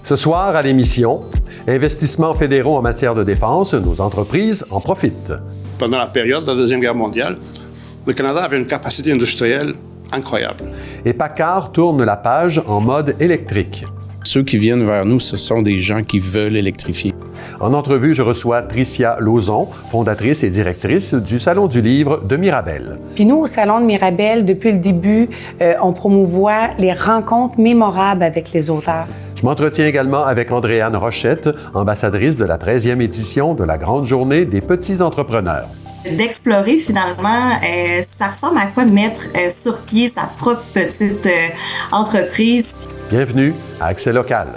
Ce soir, à l'émission, investissements fédéraux en matière de défense, nos entreprises en profitent. Pendant la période de la Deuxième Guerre mondiale, le Canada avait une capacité industrielle incroyable. Et PACCAR tourne la page en mode électrique. Ceux qui viennent vers nous, ce sont des gens qui veulent électrifier. En entrevue, je reçois Tricia Lauzon, fondatrice et directrice du Salon du livre de Mirabel. Puis nous, au Salon de Mirabel, depuis le début, on promouvoit les rencontres mémorables avec les auteurs. Je m'entretiens également avec Andréane Rochette, ambassadrice de la 13e édition de la Grande Journée des petits entrepreneurs. D'explorer finalement, ça ressemble à quoi mettre sur pied sa propre petite entreprise. Bienvenue à Accès Local.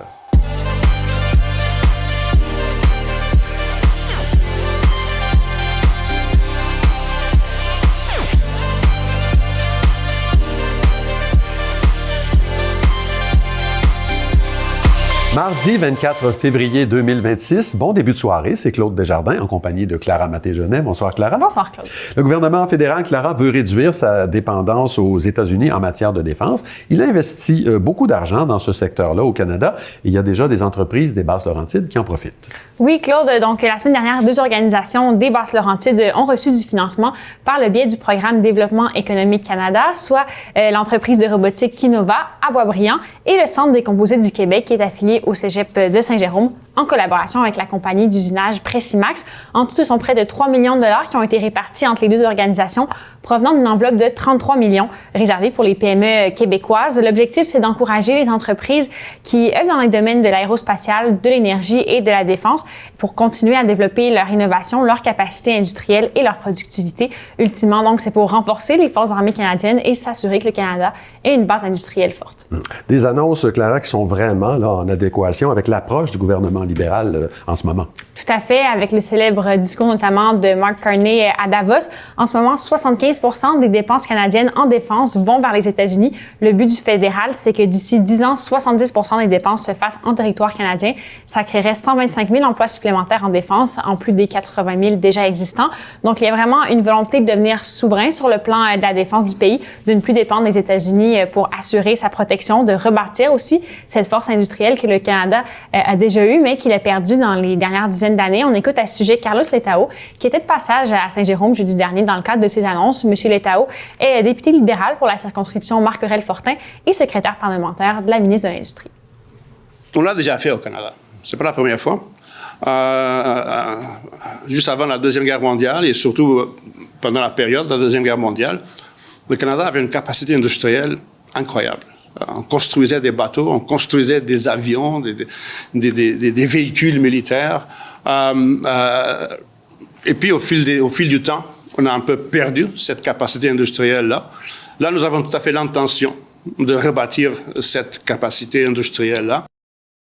Mardi 24 février 2026, bon début de soirée, c'est Claude Desjardins en compagnie de Clara Maté-Genet. Bonsoir Clara. Bonsoir Claude. Le gouvernement fédéral, Clara, veut réduire sa dépendance aux États-Unis en matière de défense. Il investit beaucoup d'argent dans ce secteur-là au Canada et il y a déjà des entreprises des Basses-Laurentides qui en profitent. Oui Claude, donc la semaine dernière, 2 organisations des Basses-Laurentides ont reçu du financement par le biais du programme Développement économique Canada, soit l'entreprise de robotique Kinova à Boisbriand et le Centre des composites du Québec qui est affilié au Cégep de Saint-Jérôme en collaboration avec la compagnie d'usinage Pressimax. En tout, ce sont près de 3 millions de dollars qui ont été répartis entre les deux organisations provenant d'une enveloppe de 33 millions réservée pour les PME québécoises. L'objectif, c'est d'encourager les entreprises qui œuvrent dans les domaines de l'aérospatiale, de l'énergie et de la défense pour continuer à développer leur innovation, leur capacité industrielle et leur productivité. Ultimement, donc, c'est pour renforcer les forces armées canadiennes et s'assurer que le Canada ait une base industrielle forte. Des annonces, Clara, qui sont vraiment là, en adéquation avec l'approche du gouvernement libéral en ce moment. Tout à fait, avec le célèbre discours notamment de Mark Carney à Davos. En ce moment, 75% des dépenses canadiennes en défense vont vers les États-Unis. Le but du fédéral, c'est que d'ici 10 ans, 70% des dépenses se fassent en territoire canadien. Ça créerait 125 000 emplois supplémentaires en défense, en plus des 80 000 déjà existants. Donc, il y a vraiment une volonté de devenir souverain sur le plan de la défense du pays, de ne plus dépendre des États-Unis pour assurer sa protection, de rebâtir aussi cette force industrielle que le Canada a déjà eue, mais qu'il a perdue dans les dernières dizaines d'années. On écoute à ce sujet Carlos Letao, qui était de passage à Saint-Jérôme jeudi dernier dans le cadre de ces annonces. Monsieur Letao est député libéral pour la circonscription Marc-Aurèle-Fortin et secrétaire parlementaire de la ministre de l'Industrie. On l'a déjà fait au Canada. C'est pas la première fois. Juste avant la Deuxième Guerre mondiale et surtout pendant la période de la Deuxième Guerre mondiale, le Canada avait une capacité industrielle incroyable. On construisait des bateaux, on construisait des avions, des véhicules militaires. Et puis, au fil du temps, on a un peu perdu cette capacité industrielle-là. Là, nous avons tout à fait l'intention de rebâtir cette capacité industrielle-là.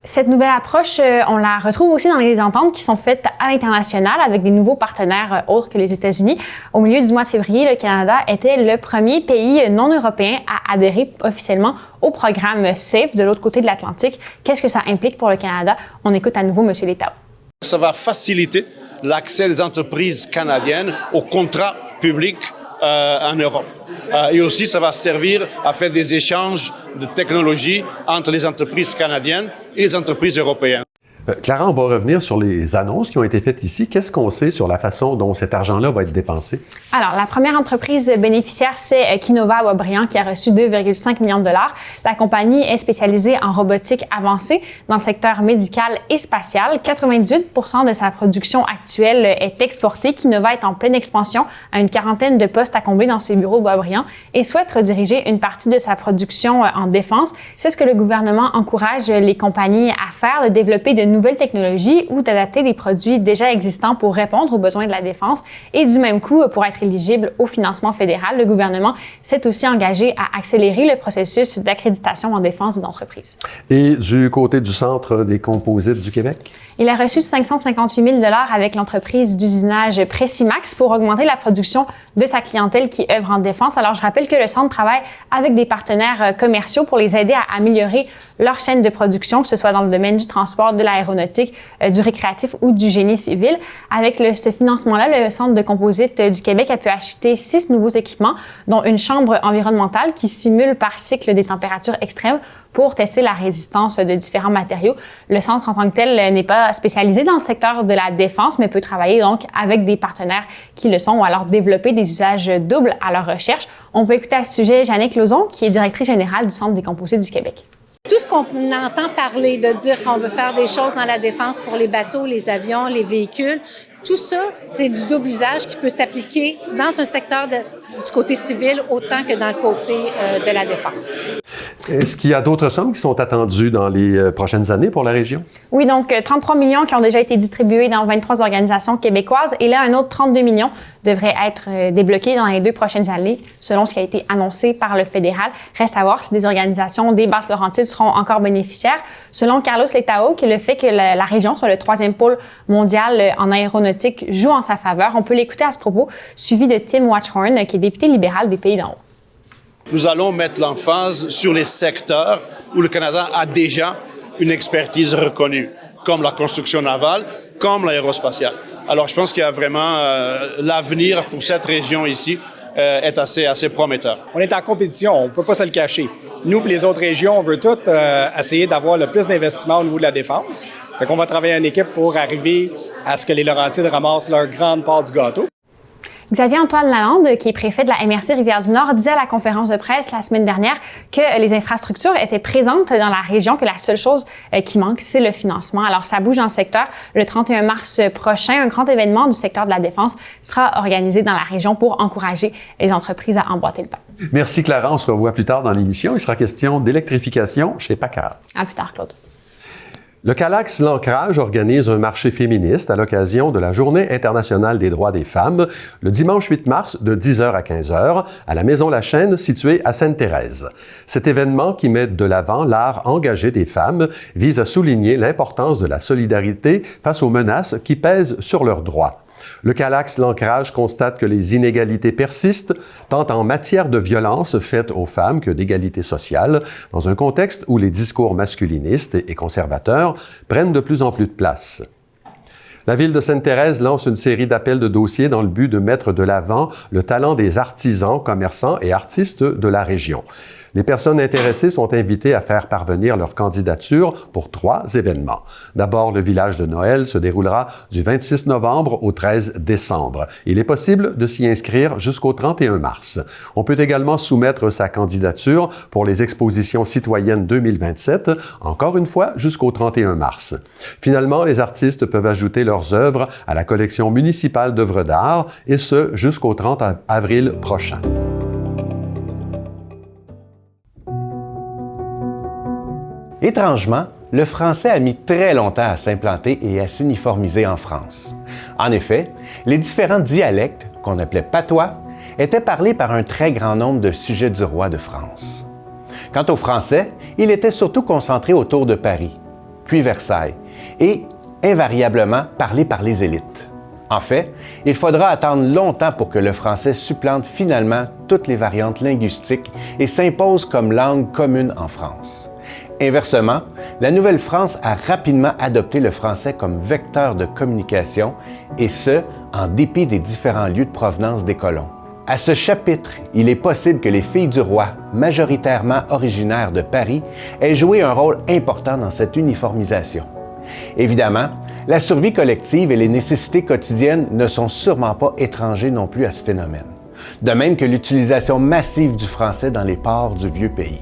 Cette nouvelle approche, on la retrouve aussi dans les ententes qui sont faites à l'international avec des nouveaux partenaires autres que les États-Unis. Au milieu du mois de février, le Canada était le premier pays non européen à adhérer officiellement au programme SAFE de l'autre côté de l'Atlantique. Qu'est-ce que ça implique pour le Canada? On écoute à nouveau M. Letao. Ça va faciliter l'accès des entreprises canadiennes aux contrats publics en Europe. Et aussi, ça va servir à faire des échanges de technologies entre les entreprises canadiennes et les entreprises européennes. Clara, on va revenir sur les annonces qui ont été faites ici. Qu'est-ce qu'on sait sur la façon dont cet argent-là va être dépensé? Alors, la première entreprise bénéficiaire, c'est Kinova à Boisbriand qui a reçu 2,5 millions de dollars. La compagnie est spécialisée en robotique avancée dans le secteur médical et spatial. 98% de sa production actuelle est exportée. Kinova est en pleine expansion, à une quarantaine de postes à combler dans ses bureaux de Boisbriand et souhaite rediriger une partie de sa production en défense. C'est ce que le gouvernement encourage les compagnies à faire, de développer de nouvelles technologies ou d'adapter des produits déjà existants pour répondre aux besoins de la défense. Et du même coup, pour être éligible au financement fédéral, le gouvernement s'est aussi engagé à accélérer le processus d'accréditation en défense des entreprises. Et du côté du Centre des composites du Québec? Il a reçu 558 000 $ avec l'entreprise d'usinage Pressimax pour augmenter la production de sa clientèle qui œuvre en défense. Alors, je rappelle que le Centre travaille avec des partenaires commerciaux pour les aider à améliorer leur chaîne de production, que ce soit dans le domaine du transport, de l'aéroport, l'aéronautique, du récréatif ou du génie civil. Avec ce financement-là, le Centre de composite du Québec a pu acheter 6 nouveaux équipements, dont une chambre environnementale qui simule par cycle des températures extrêmes pour tester la résistance de différents matériaux. Le centre en tant que tel n'est pas spécialisé dans le secteur de la défense, mais peut travailler donc avec des partenaires qui le sont ou alors développer des usages doubles à leur recherche. On peut écouter à ce sujet Jannick Lauzon, qui est directrice générale du Centre des composites du Québec. Tout ce qu'on entend parler de dire qu'on veut faire des choses dans la défense pour les bateaux, les avions, les véhicules, tout ça, c'est du double usage qui peut s'appliquer dans un secteur du côté civil autant que dans le côté de la défense. Est-ce qu'il y a d'autres sommes qui sont attendues dans les prochaines années pour la région? Oui, donc 33 millions qui ont déjà été distribués dans 23 organisations québécoises et là, un autre 32 millions devrait être débloqués dans les 2 prochaines années, selon ce qui a été annoncé par le fédéral. Reste à voir si des organisations des Basses-Laurentides seront encore bénéficiaires. Selon Carlos Letao, que le fait que la région soit le 3e pôle mondial en aéronautique joue en sa faveur. On peut l'écouter à ce propos, suivi de Tim Watchorn, qui est député libéral des Pays d'en haut. Nous allons mettre l'emphase sur les secteurs où le Canada a déjà une expertise reconnue, comme la construction navale, comme l'aérospatiale. Alors, je pense qu'il y a vraiment l'avenir pour cette région ici est assez prometteur. On est en compétition, on ne peut pas se le cacher. Nous et les autres régions, on veut toutes essayer d'avoir le plus d'investissement au niveau de la défense. Fait qu'on va travailler en équipe pour arriver à ce que les Laurentides ramassent leur grande part du gâteau. Xavier-Antoine Lalande, qui est préfet de la MRC Rivière-du-Nord, disait à la conférence de presse la semaine dernière que les infrastructures étaient présentes dans la région, que la seule chose qui manque, c'est le financement. Alors, ça bouge dans le secteur. Le 31 mars prochain, un grand événement du secteur de la défense sera organisé dans la région pour encourager les entreprises à emboîter le pas. Merci Clara, on se revoit plus tard dans l'émission. Il sera question d'électrification chez Packard. À plus tard, Claude. Le Calax L'Ancrage organise un marché féministe à l'occasion de la Journée internationale des droits des femmes, le dimanche 8 mars de 10h à 15h, à la Maison La Chaîne située à Sainte-Thérèse. Cet événement qui met de l'avant l'art engagé des femmes vise à souligner l'importance de la solidarité face aux menaces qui pèsent sur leurs droits. Le Calax L'Ancrage constate que les inégalités persistent, tant en matière de violence faite aux femmes que d'égalité sociale, dans un contexte où les discours masculinistes et conservateurs prennent de plus en plus de place. La Ville de Sainte-Thérèse lance une série d'appels de dossiers dans le but de mettre de l'avant le talent des artisans, commerçants et artistes de la région. Les personnes intéressées sont invitées à faire parvenir leur candidature pour 3 événements. D'abord, le village de Noël se déroulera du 26 novembre au 13 décembre. Il est possible de s'y inscrire jusqu'au 31 mars. On peut également soumettre sa candidature pour les expositions citoyennes 2027, encore une fois jusqu'au 31 mars. Finalement, les artistes peuvent ajouter leurs œuvres à la collection municipale d'œuvres d'art, et ce jusqu'au 30 avril prochain. Étrangement, le français a mis très longtemps à s'implanter et à s'uniformiser en France. En effet, les différents dialectes, qu'on appelait patois, étaient parlés par un très grand nombre de sujets du roi de France. Quant au français, il était surtout concentré autour de Paris, puis Versailles, et invariablement parlé par les élites. En fait, il faudra attendre longtemps pour que le français supplante finalement toutes les variantes linguistiques et s'impose comme langue commune en France. Inversement, la Nouvelle-France a rapidement adopté le français comme vecteur de communication, et ce, en dépit des différents lieux de provenance des colons. À ce chapitre, il est possible que les filles du roi, majoritairement originaires de Paris, aient joué un rôle important dans cette uniformisation. Évidemment, la survie collective et les nécessités quotidiennes ne sont sûrement pas étrangers non plus à ce phénomène, de même que l'utilisation massive du français dans les ports du vieux pays.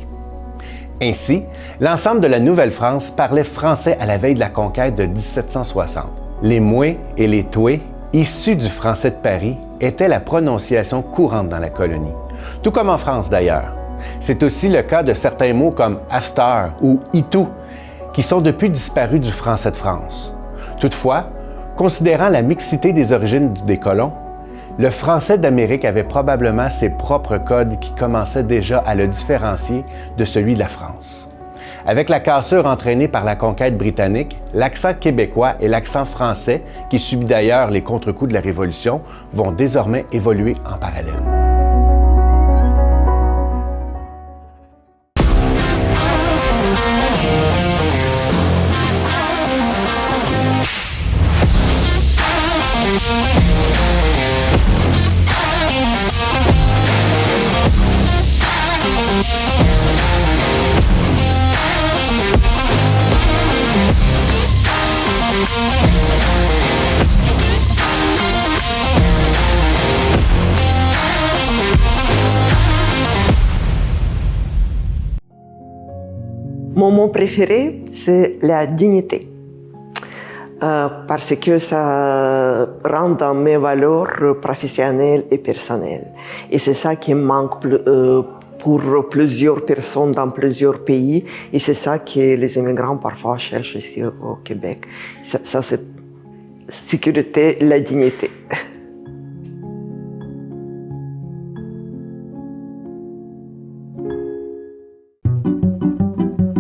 Ainsi, l'ensemble de la Nouvelle-France parlait français à la veille de la conquête de 1760. Les mouets et les toués, issus du français de Paris, étaient la prononciation courante dans la colonie, tout comme en France d'ailleurs. C'est aussi le cas de certains mots comme « asteur » ou « itou », qui sont depuis disparus du français de France. Toutefois, considérant la mixité des origines des colons, le français d'Amérique avait probablement ses propres codes qui commençaient déjà à le différencier de celui de la France. Avec la cassure entraînée par la conquête britannique, l'accent québécois et l'accent français, qui subit d'ailleurs les contre-coups de la Révolution, vont désormais évoluer en parallèle. Mon mot préféré, c'est la dignité. Parce que ça rentre dans mes valeurs professionnelles et personnelles. Et c'est ça qui manque pour plusieurs personnes dans plusieurs pays. Et c'est ça que les immigrants parfois cherchent ici au Québec. Ça c'est sécurité, la dignité.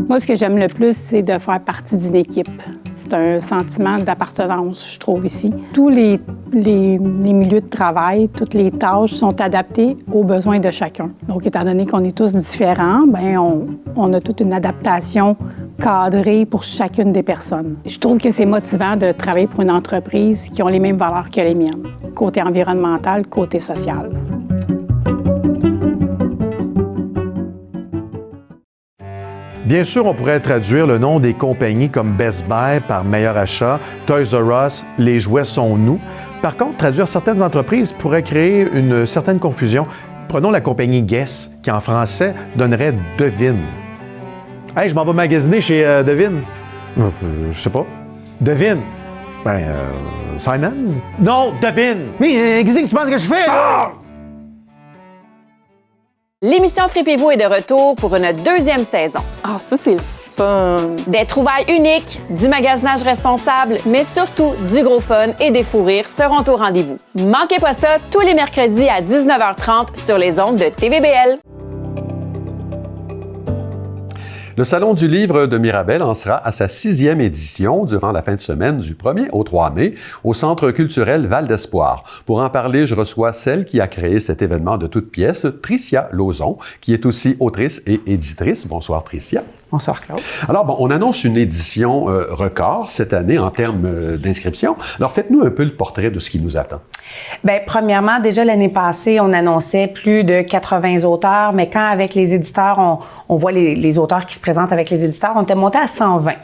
Moi, ce que j'aime le plus, c'est de faire partie d'une équipe. C'est un sentiment d'appartenance, je trouve, ici. Tous les milieux de travail, toutes les tâches sont adaptées aux besoins de chacun. Donc, étant donné qu'on est tous différents, on a toute une adaptation cadrée pour chacune des personnes. Je trouve que c'est motivant de travailler pour une entreprise qui a les mêmes valeurs que les miennes, côté environnemental, côté social. Bien sûr, on pourrait traduire le nom des compagnies comme Best Buy par Meilleur Achat, Toys R Us, Les jouets sont nous. Par contre, traduire certaines entreprises pourrait créer une certaine confusion. Prenons la compagnie Guess, qui en français donnerait Devine. Hey, je m'en vais magasiner chez Devine. Je sais pas. Devine. Simons? Non, Devine. Mais qu'est-ce que tu penses que je fais, là? L'émission Fripez-vous est de retour pour une deuxième saison. Ah, ça, c'est le fun! Des trouvailles uniques, du magasinage responsable, mais surtout du gros fun et des fous rires seront au rendez-vous. Manquez pas ça tous les mercredis à 19h30 sur les ondes de TVBL. Le Salon du livre de Mirabel en sera à sa 6e édition durant la fin de semaine du 1er au 3 mai au Centre culturel Val d'Espoir. Pour en parler, je reçois celle qui a créé cet événement de toutes pièces, Tricia Lauzon, qui est aussi autrice et éditrice. Bonsoir Tricia. Bonsoir Claude. Alors, on annonce une édition record cette année en termes d'inscription. Alors, faites-nous un peu le portrait de ce qui nous attend. Bien, premièrement, déjà l'année passée, on annonçait plus de 80 auteurs, mais quand avec les éditeurs, on voit les auteurs qui se présentent avec les éditeurs, on était monté à 120. Ouais.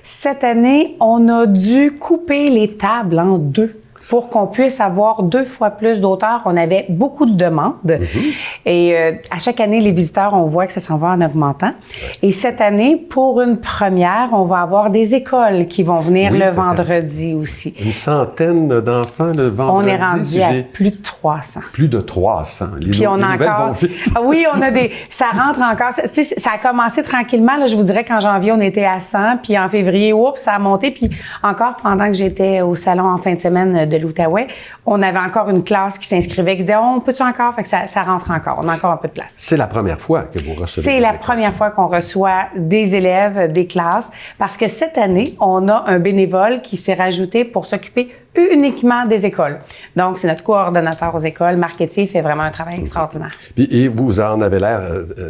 Cette année, on a dû couper les tables en deux pour qu'on puisse avoir 2 fois plus d'auteurs. On avait beaucoup de demandes. Mm-hmm. Et à chaque année, les visiteurs, on voit que ça s'en va en augmentant. Ouais. Et cette année, pour une première, on va avoir des écoles qui vont venir le vendredi aussi. Une centaine d'enfants le vendredi. On est rendu à plus de 300. Plus de 300. Puis on a encore... Oui, on a des... Ça rentre encore... Tu sais, ça a commencé tranquillement. Là, je vous dirais qu'en janvier, on était à 100. Puis en février, oups, ça a monté. Puis encore, pendant que j'étais au salon en fin de semaine de l'Outaouais, on avait encore une classe qui s'inscrivait, qui disait « On peut-tu encore? » Fait que ça rentre encore. On a encore un peu de place. C'est la première fois que vous recevez C'est la première fois qu'on reçoit des élèves, des classes, parce que cette année, on a un bénévole qui s'est rajouté pour s'occuper uniquement des écoles. Donc, c'est notre coordonnateur aux écoles. Marc Etier fait vraiment un travail extraordinaire. Puis, et vous en avez l'air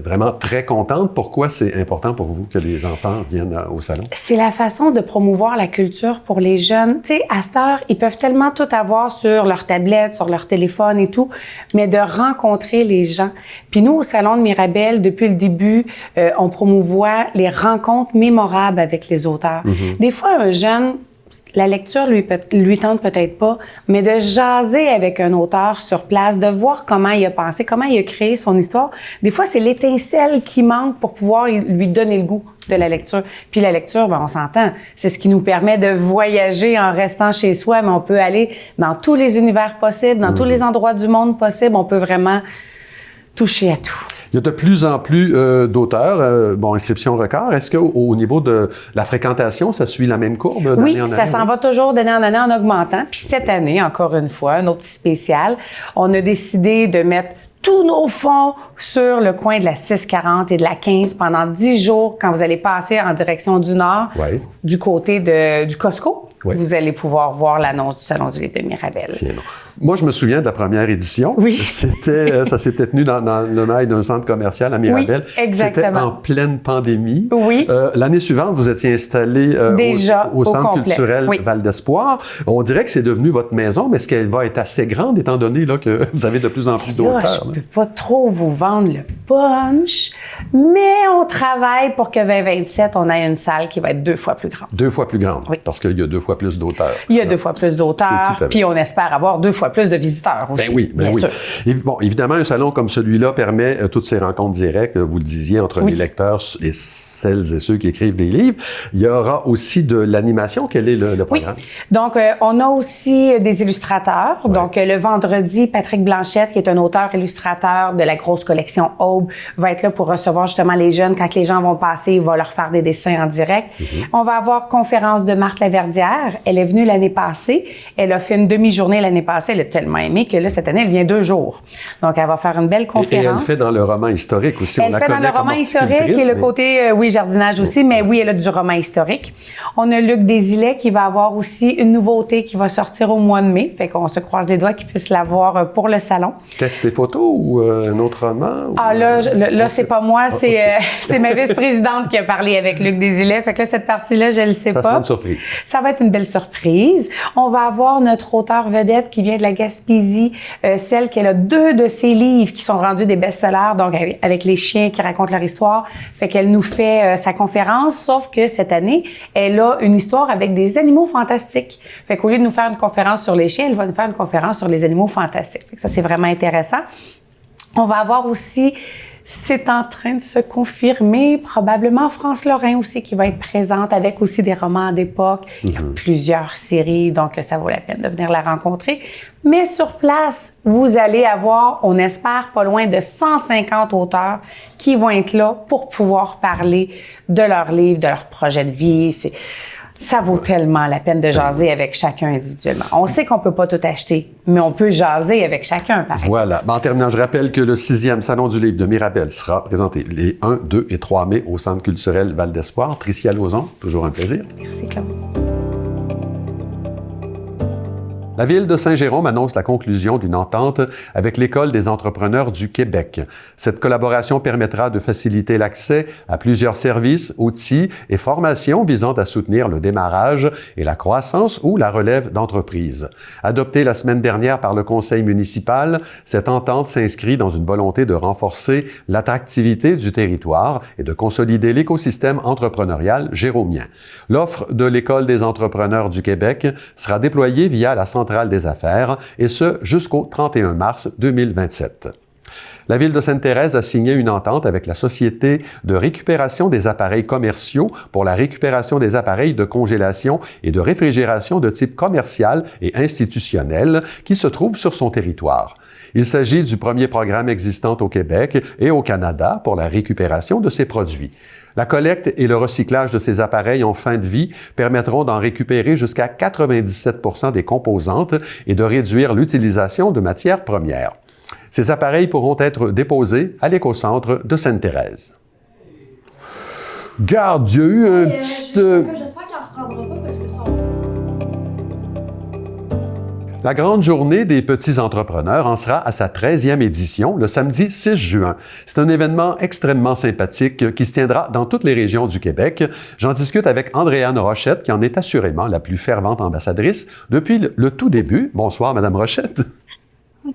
vraiment très contente. Pourquoi c'est important pour vous que les enfants viennent au salon? C'est la façon de promouvoir la culture pour les jeunes. Tu sais, à cette heure, ils peuvent tellement tout avoir sur leur tablette, sur leur téléphone et tout, mais de rencontrer les gens. Puis nous, au Salon de Mirabel, depuis le début, on promouvoit les rencontres mémorables avec les auteurs. Mm-hmm. Des fois, un jeune... La lecture lui tente peut-être pas, mais de jaser avec un auteur sur place, de voir comment il a pensé, comment il a créé son histoire. Des fois, c'est l'étincelle qui manque pour pouvoir lui donner le goût de la lecture. Puis la lecture, on s'entend, c'est ce qui nous permet de voyager en restant chez soi, mais on peut aller dans tous les univers possibles, dans tous les endroits du monde possible. On peut vraiment toucher à tout. Il y a de plus en plus d'auteurs, inscription record. Est-ce qu'au niveau de la fréquentation, ça suit la même courbe d'année en année? Oui, ça s'en va toujours d'année en année en augmentant. Puis cette année, encore une fois, un autre petit spécial, on a décidé de mettre tous nos fonds sur le coin de la 640 et de la 15 pendant 10 jours quand vous allez passer en direction du nord, du côté du Costco. Oui. Vous allez pouvoir voir l'annonce du Salon du livre de Mirabel. Tiens, non. Moi, je me souviens de la première édition. Oui. Ça s'était tenu dans le mail d'un centre commercial à Mirabel. Oui, exactement. C'était en pleine pandémie. Oui. L'année suivante, vous étiez installé au Centre culturel Val d'Espoir. On dirait que c'est devenu votre maison, mais est-ce qu'elle va être assez grande, étant donné là, que vous avez de plus en plus d'auteurs? Je ne peux pas trop vous vendre le punch, mais on travaille pour que 2027, on ait une salle qui va être 2 fois plus grande. 2 fois plus grande, oui. Parce qu'il y a 2 fois plus d'auteurs. Il y a 2 fois plus d'auteurs, puis on espère avoir 2 fois fois plus de visiteurs aussi. Ben oui. Et, bon, évidemment, un salon comme celui-là permet toutes ces rencontres directes, vous le disiez, entre les lecteurs et celles et ceux qui écrivent des livres. Il y aura aussi de l'animation. Quel est le programme? Oui. Donc, on a aussi des illustrateurs. Ouais. Donc, le vendredi, Patrick Blanchette, qui est un auteur-illustrateur de la grosse collection Aube, va être là pour recevoir justement les jeunes. Quand les gens vont passer, il va leur faire des dessins en direct. On va avoir conférence de Marthe Laverdière. Elle est venue l'année passée. Elle a fait une demi-journée l'année passée. Elle a tellement aimé que là, cette année, elle vient 2 jours. Donc, elle va faire une belle conférence. Et elle fait dans le roman historique aussi. Elle fait dans le roman historique et le côté, jardinage aussi, mais oui, elle a du roman historique. On a Luc Desilets qui va avoir aussi une nouveauté qui va sortir au mois de mai. Fait qu'on se croise les doigts qu'il puisse l'avoir pour le salon. Texte et photos ou un autre roman? Ou... Ah là, c'est pas moi, c'est ma vice-présidente qui a parlé avec Luc Desilets. Fait que là, cette partie-là, je le sais pas. Ça sera une surprise. Ça va être une belle surprise. On va avoir notre auteure vedette qui vient de la Gaspésie, celle qui a 2 de ses livres qui sont rendus des best-sellers, donc avec les chiens qui racontent leur histoire. Fait qu'elle nous fait sa conférence, sauf que cette année, elle a une histoire avec des animaux fantastiques. Fait qu'au lieu de nous faire une conférence sur les chiens, elle va nous faire une conférence sur les animaux fantastiques. Fait que ça, c'est vraiment intéressant. On va avoir aussi, c'est en train de se confirmer, probablement France Lorrain aussi qui va être présente avec aussi des romans d'époque. Il y a plusieurs séries, donc ça vaut la peine de venir la rencontrer. Mais sur place, vous allez avoir, on espère, pas loin de 150 auteurs qui vont être là pour pouvoir parler de leurs livres, de leurs projets de vie. Ça vaut tellement la peine de jaser avec chacun individuellement. On sait qu'on peut pas tout acheter, mais on peut jaser avec chacun, par exemple. Voilà. En terminant, je rappelle que le 6e Salon du livre de Mirabel sera présenté les 1, 2 et 3 mai au Centre culturel Val d'Espoir. Tricia Lauzon, toujours un plaisir. Merci, Claude. La Ville de Saint-Jérôme annonce la conclusion d'une entente avec l'École des entrepreneurs du Québec. Cette collaboration permettra de faciliter l'accès à plusieurs services, outils et formations visant à soutenir le démarrage et la croissance ou la relève d'entreprises. Adoptée la semaine dernière par le Conseil municipal, cette entente s'inscrit dans une volonté de renforcer l'attractivité du territoire et de consolider l'écosystème entrepreneurial jérômien. L'offre de l'École des entrepreneurs du Québec sera déployée via la Centrale des affaires, et ce jusqu'au 31 mars 2027. La Ville de Sainte-Thérèse a signé une entente avec la Société de récupération des appareils commerciaux pour la récupération des appareils de congélation et de réfrigération de type commercial et institutionnel qui se trouvent sur son territoire. Il s'agit du premier programme existant au Québec et au Canada pour la récupération de ces produits. La collecte et le recyclage de ces appareils en fin de vie permettront d'en récupérer jusqu'à 97% des composantes et de réduire l'utilisation de matières premières. Ces appareils pourront être déposés à l'écocentre de Sainte-Thérèse. Garde, il y a eu un petit... J'espère qu'il en reprendra pas parce que La grande journée des petits entrepreneurs en sera à sa 13e édition, le samedi 6 juin. C'est un événement extrêmement sympathique qui se tiendra dans toutes les régions du Québec. J'en discute avec Andréane Rochette, qui en est assurément la plus fervente ambassadrice depuis le tout début. Bonsoir, Madame Rochette.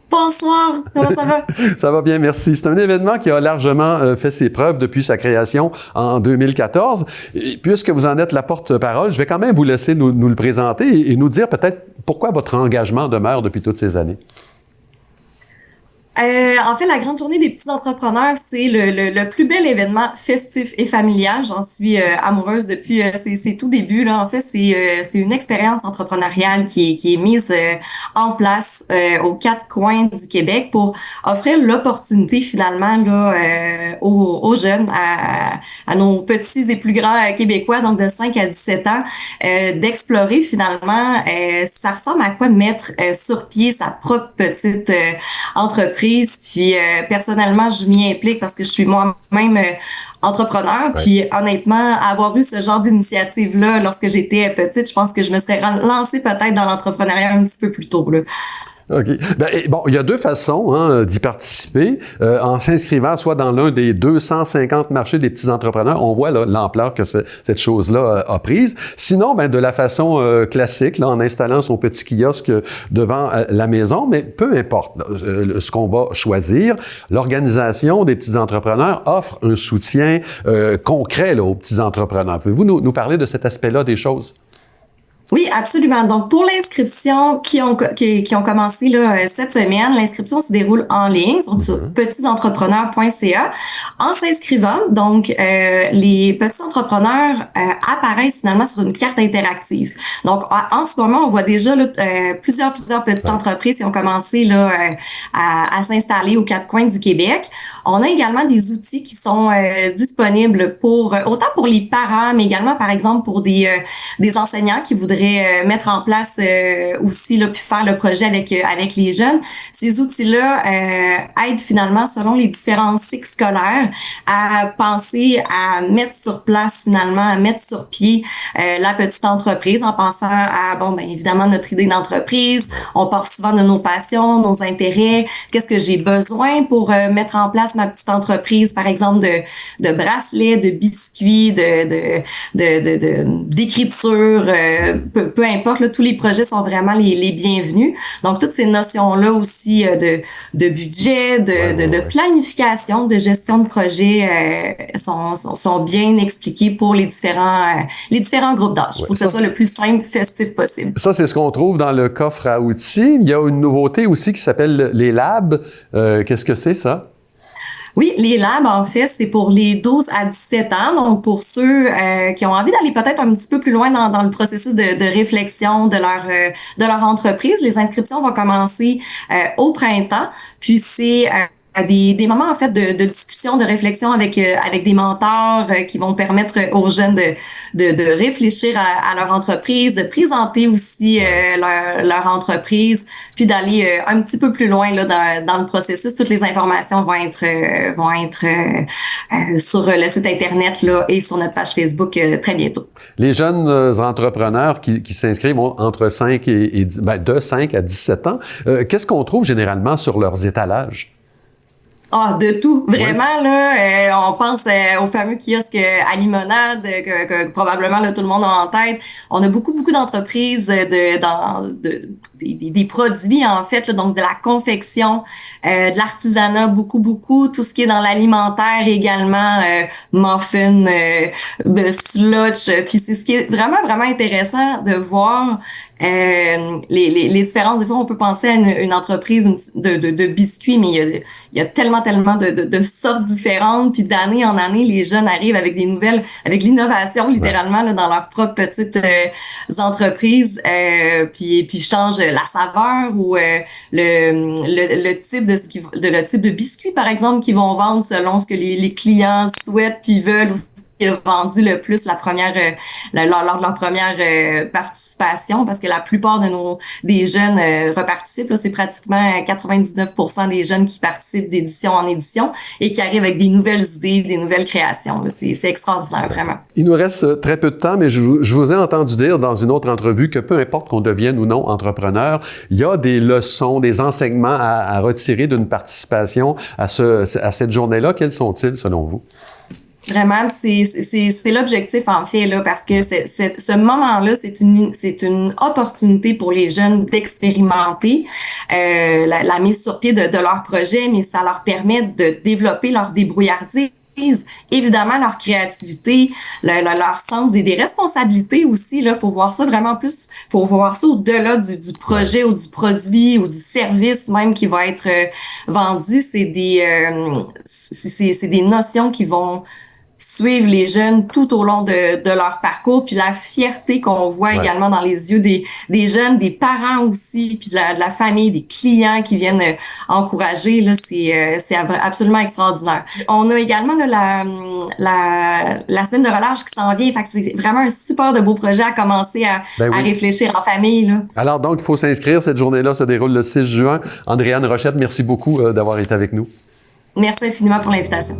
Bonsoir, comment ça va? Ça va bien, merci. C'est un événement qui a largement fait ses preuves depuis sa création en 2014. Et puisque vous en êtes la porte-parole, je vais quand même vous laisser nous le présenter et nous dire peut-être pourquoi votre engagement demeure depuis toutes ces années. En fait, la grande journée des petits entrepreneurs, c'est le plus bel événement festif et familial. J'en suis amoureuse depuis ses tout débuts. Là, en fait, c'est une expérience entrepreneuriale qui est mise en place aux 4 coins du Québec pour offrir l'opportunité finalement là aux jeunes, à nos petits et plus grands Québécois, donc de 5 à 17 ans, d'explorer finalement ça ressemble à quoi mettre sur pied sa propre petite entreprise. Puis personnellement, je m'y implique parce que je suis moi-même entrepreneur. Puis honnêtement, avoir eu ce genre d'initiative-là lorsque j'étais petite, je pense que je me serais lancée peut-être dans l'entrepreneuriat un petit peu plus tôt, là. OK. Bon, il y a 2 façons d'y participer. En s'inscrivant soit dans l'un des 250 marchés des petits entrepreneurs, on voit là, l'ampleur que cette chose-là a prise. Sinon, de la façon classique, là, en installant son petit kiosque devant la maison, mais peu importe ce qu'on va choisir, l'Organisation des petits entrepreneurs offre un soutien concret là, aux petits entrepreneurs. Pouvez-vous nous parler de cet aspect-là des choses? Oui, absolument. Donc, pour l'inscription qui ont commencé là, cette semaine, l'inscription se déroule en ligne sur petitsentrepreneurs.ca. En s'inscrivant, donc, les petits entrepreneurs apparaissent finalement sur une carte interactive. Donc, en ce moment, on voit déjà là, plusieurs petites entreprises qui ont commencé là, à s'installer aux quatre coins du Québec. On a également des outils qui sont disponibles pour autant pour les parents, mais également, par exemple, pour des enseignants qui voudraient mettre en place aussi là, puis faire le projet avec les jeunes. Ces outils-là aident finalement, selon les différents cycles scolaires, à penser à mettre sur place finalement, à mettre sur pied la petite entreprise en pensant à, bon, ben évidemment, notre idée d'entreprise. On part souvent de nos passions, nos intérêts. Qu'est-ce que j'ai besoin pour mettre en place ma petite entreprise, par exemple, de bracelets, de biscuits, d'écriture, peu importe, là, tous les projets sont vraiment les bienvenus. Donc, toutes ces notions-là aussi de budget, de planification, de gestion de projet sont bien expliquées pour les différents groupes d'âge, pour que ce soit le plus simple, festif possible. Ça, c'est ce qu'on trouve dans le coffre à outils. Il y a une nouveauté aussi qui s'appelle les labs. Qu'est-ce que c'est, ça? Oui, les labs, en fait, c'est pour les 12 à 17 ans. Donc, pour ceux qui ont envie d'aller peut-être un petit peu plus loin dans le processus de réflexion de leur entreprise, les inscriptions vont commencer au printemps. Puis, c'est des moments en fait de discussion, de réflexion avec des mentors qui vont permettre aux jeunes de réfléchir à leur entreprise, de présenter aussi leur entreprise, puis d'aller un petit peu plus loin là dans le processus. Toutes les informations vont être sur le site internet là et sur notre page Facebook très bientôt. Les jeunes entrepreneurs qui s'inscrivent ont entre 5 de 5 à 17 ans. Qu'est-ce qu'on trouve généralement sur leurs étalages? Ah, de tout. Vraiment, là, on pense au fameux kiosque à limonade que probablement là, tout le monde a en tête. On a beaucoup d'entreprises des produits, en fait, là, donc de la confection, de l'artisanat, beaucoup. Tout ce qui est dans l'alimentaire également, muffins, slush. Puis c'est ce qui est vraiment intéressant de voir les différences. Des fois, on peut penser à une entreprise de biscuits, mais il y a tellement de sortes différentes. Puis d'année en année, les jeunes arrivent avec avec l'innovation littéralement là, dans leurs propres petites entreprises. Puis changent la saveur ou le type le type de biscuit, par exemple, qu'ils vont vendre selon ce que les clients souhaitent puis veulent aussi. Qui a vendu le plus lors de leur première participation, parce que la plupart des jeunes reparticipent. Là, c'est pratiquement 99% des jeunes qui participent d'édition en édition et qui arrivent avec des nouvelles idées, des nouvelles créations. Là, c'est extraordinaire, vraiment. Il nous reste très peu de temps, mais je vous ai entendu dire dans une autre entrevue que peu importe qu'on devienne ou non entrepreneur, il y a des leçons, des enseignements à retirer d'une participation à cette journée-là. Quels sont-ils, selon vous? Vraiment, c'est l'objectif en fait là, parce que ce moment-là, c'est une opportunité pour les jeunes d'expérimenter la mise sur pied de leur projet, mais ça leur permet de développer leur débrouillardise. Évidemment, leur créativité, leur sens des responsabilités aussi. Là, faut voir ça vraiment plus. Faut voir ça au-delà du projet ou du produit ou du service même qui va être vendu. C'est des notions qui vont suivre les jeunes tout au long de leur parcours, puis la fierté qu'on voit également dans les yeux des jeunes, des parents aussi, puis de la famille, des clients qui viennent encourager, là, c'est absolument extraordinaire. On a également là, la semaine de relâche qui s'en vient, fait que c'est vraiment un super de beau projet à commencer à réfléchir en famille. Là. Alors donc, il faut s'inscrire. Cette journée-là se déroule le 6 juin. Andréane Rochette, merci beaucoup d'avoir été avec nous. Merci infiniment pour l'invitation.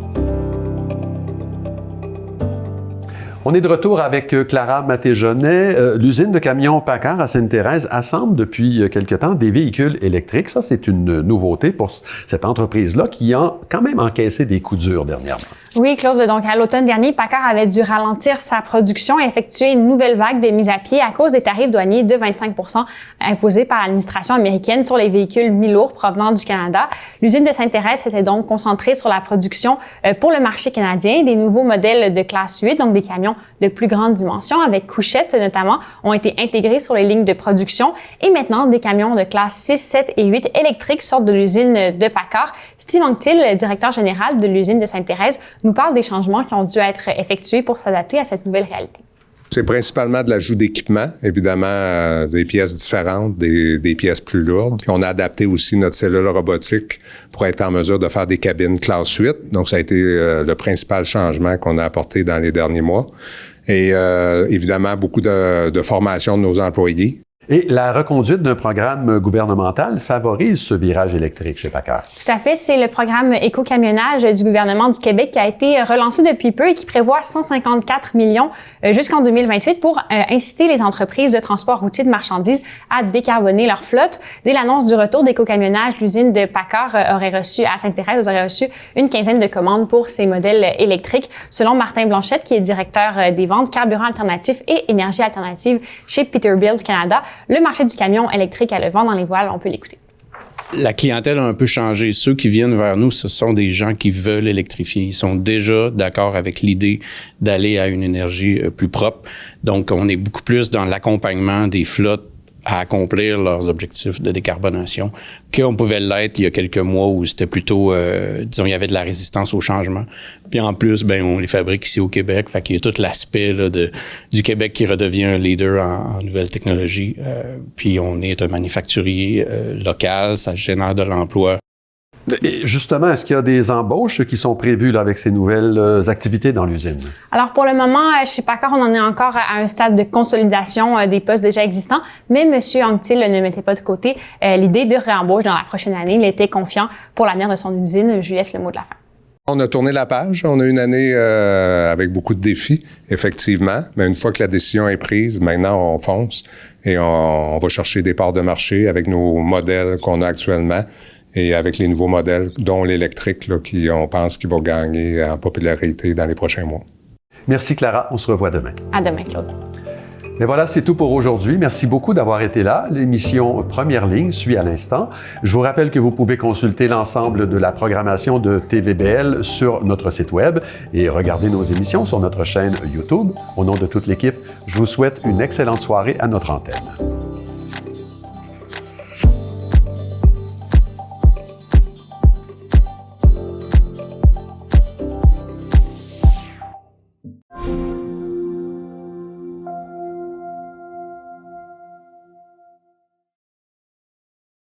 On est de retour avec Clara Maté-Genet. L'usine de camions Paccard à Sainte-Thérèse assemble depuis quelque temps des véhicules électriques. Ça, c'est une nouveauté pour cette entreprise-là qui a quand même encaissé des coups durs dernièrement. Oui, Claude. Donc, à l'automne dernier, PACCAR avait dû ralentir sa production et effectuer une nouvelle vague de mise à pied à cause des tarifs douaniers de 25 % imposés par l'administration américaine sur les véhicules mi-lourds provenant du Canada. L'usine de Sainte-Thérèse s'était donc concentrée sur la production pour le marché canadien. Des nouveaux modèles de classe 8, donc des camions de plus grande dimension, avec couchettes notamment, ont été intégrés sur les lignes de production. Et maintenant, des camions de classe 6, 7 et 8 électriques sortent de l'usine de PACCAR. Steve Anctil, directeur général de l'usine de Sainte-Thérèse, nous parle des changements qui ont dû être effectués pour s'adapter à cette nouvelle réalité. C'est principalement de l'ajout d'équipements, évidemment, des pièces différentes, des pièces plus lourdes. Puis on a adapté aussi notre cellule robotique pour être en mesure de faire des cabines classe 8. Donc, ça a été le principal changement qu'on a apporté dans les derniers mois. Et évidemment, beaucoup de formation de nos employés. Et la reconduite d'un programme gouvernemental favorise ce virage électrique chez PACCAR. Tout à fait. C'est le programme éco-camionnage du gouvernement du Québec qui a été relancé depuis peu et qui prévoit 154 millions jusqu'en 2028 pour inciter les entreprises de transport routier de marchandises à décarboner leur flotte. Dès l'annonce du retour d'éco-camionnage, l'usine de PACCAR à Sainte-Thérèse aurait reçu une quinzaine de commandes pour ces modèles électriques. Selon Martin Blanchette, qui est directeur des ventes carburants alternatifs et énergie alternative chez Peterbilt Canada, le marché du camion électrique a le vent dans les voiles. On peut l'écouter. La clientèle a un peu changé. Ceux qui viennent vers nous, ce sont des gens qui veulent électrifier. Ils sont déjà d'accord avec l'idée d'aller à une énergie plus propre. Donc, on est beaucoup plus dans l'accompagnement des flottes à accomplir leurs objectifs de décarbonation qu'on pouvait l'être il y a quelques mois où c'était plutôt, disons, il y avait de la résistance au changement. Puis en plus, on les fabrique ici au Québec. Fait qu'il y a tout l'aspect là, du Québec qui redevient un leader en nouvelles technologies. Puis on est un manufacturier local, ça génère de l'emploi. Et justement, est-ce qu'il y a des embauches qui sont prévues là, avec ces nouvelles activités dans l'usine? Alors, pour le moment, chez PACCAR, on en est encore à un stade de consolidation des postes déjà existants, mais M. Anctil ne mettait pas de côté l'idée de réembauche dans la prochaine année. Il était confiant pour l'avenir de son usine. Je lui laisse le mot de la fin. On a tourné la page. On a eu une année avec beaucoup de défis, effectivement. Mais une fois que la décision est prise, maintenant, on fonce et on va chercher des parts de marché avec nos modèles qu'on a actuellement. Et avec les nouveaux modèles, dont l'électrique, là, qui on pense qu'il va gagner en popularité dans les prochains mois. Merci Clara, on se revoit demain. À demain, Claude. Mais voilà, c'est tout pour aujourd'hui. Merci beaucoup d'avoir été là. L'émission Première Ligne suit à l'instant. Je vous rappelle que vous pouvez consulter l'ensemble de la programmation de TVBL sur notre site web et regarder nos émissions sur notre chaîne YouTube. Au nom de toute l'équipe, je vous souhaite une excellente soirée à notre antenne.